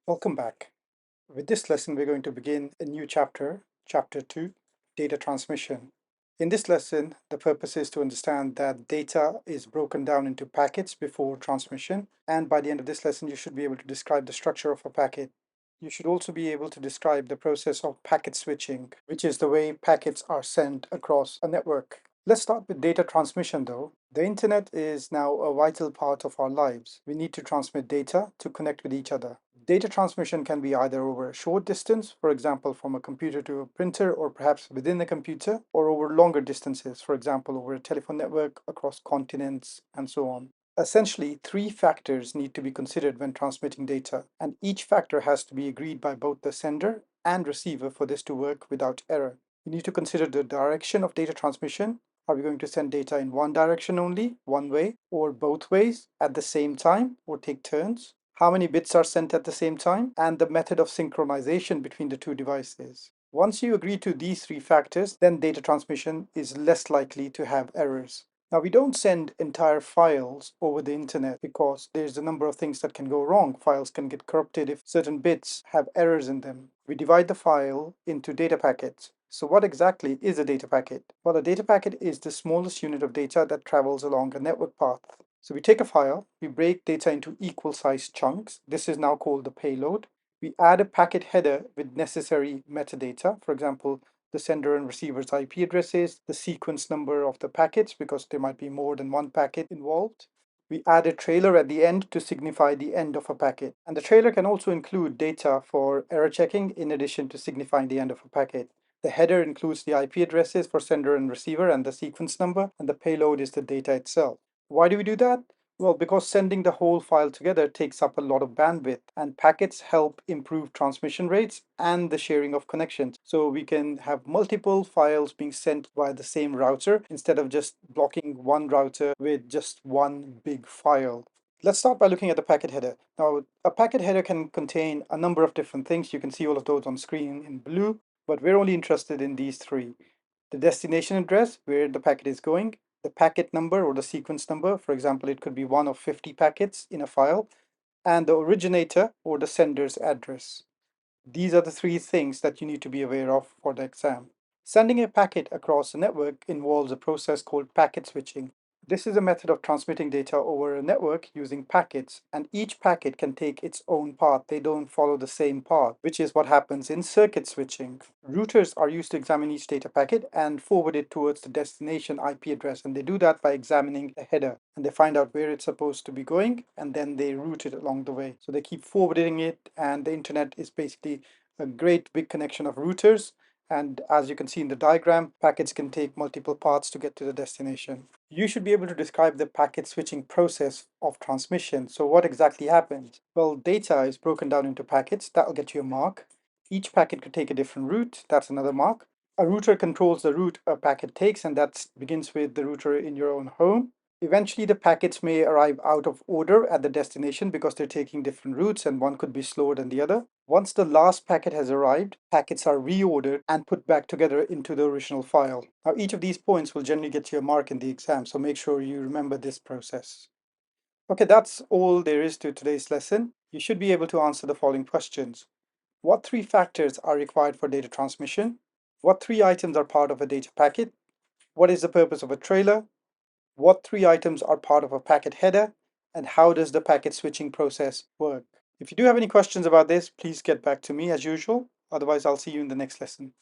Welcome back. With this lesson, we're going to begin a new chapter, Chapter 2, Data Transmission. In this lesson, the purpose is to understand that data is broken down into packets before transmission, and by the end of this lesson, you should be able to describe the structure of a packet. You should also be able to describe the process of packet switching, which is the way packets are sent across a network. Let's start with data transmission though. The internet is now a vital part of our lives. We need to transmit data to connect with each other. Data transmission can be either over a short distance, for example, from a computer to a printer, or perhaps within a computer, or over longer distances, for example, over a telephone network across continents, and so on. Essentially, three factors need to be considered when transmitting data, and each factor has to be agreed by both the sender and receiver for this to work without error. You need to consider the direction of data transmission. Are we going to send data in one direction only, one way, or both ways at the same time, or take turns? How many bits are sent at the same time, and the method of synchronization between the two devices. Once you agree to these three factors, then data transmission is less likely to have errors. Now, we don't send entire files over the internet because there's a number of things that can go wrong. Files can get corrupted if certain bits have errors in them. We divide the file into data packets. So what exactly is a data packet? Well, a data packet is the smallest unit of data that travels along a network path. So we take a file, we break data into equal sized chunks. This is now called the payload. We add a packet header with necessary metadata. For example, the sender and receiver's IP addresses, the sequence number of the packets, because there might be more than one packet involved. We add a trailer at the end to signify the end of a packet. And the trailer can also include data for error checking in addition to signifying the end of a packet. The header includes the IP addresses for sender and receiver and the sequence number, and the payload is the data itself. Why do we do that? Well, because sending the whole file together takes up a lot of bandwidth, and packets help improve transmission rates and the sharing of connections. So we can have multiple files being sent via the same router instead of just blocking one router with just one big file. Let's start by looking at the packet header. Now, a packet header can contain a number of different things. You can see all of those on screen in blue, but we're only interested in these three. The destination address, where the packet is going, the packet number or the sequence number, for example, it could be one of 50 packets in a file, and the originator or the sender's address. These are the three things that you need to be aware of for the exam. Sending a packet across a network involves a process called packet switching. This is a method of transmitting data over a network using packets, and each packet can take its own path. They don't follow the same path, which is what happens in circuit switching. Routers are used to examine each data packet and forward it towards the destination IP address, and they do that by examining the header, and they find out where it's supposed to be going, and then they route it along the way. So they keep forwarding it, and the internet is basically a great big connection of routers. And as you can see in the diagram, packets can take multiple paths to get to the destination. You should be able to describe the packet switching process of transmission. So what exactly happens? Well, data is broken down into packets. That'll get you a mark. Each packet could take a different route. That's another mark. A router controls the route a packet takes, and that begins with the router in your own home. Eventually, the packets may arrive out of order at the destination because they're taking different routes and one could be slower than the other. Once the last packet has arrived, packets are reordered and put back together into the original file. Now, each of these points will generally get you a mark in the exam, so make sure you remember this process. Okay, that's all there is to today's lesson. You should be able to answer the following questions. What three factors are required for data transmission? What three items are part of a data packet? What is the purpose of a trailer? What three items are part of a packet header? And how does the packet switching process work? If you do have any questions about this, please get back to me as usual. Otherwise, I'll see you in the next lesson.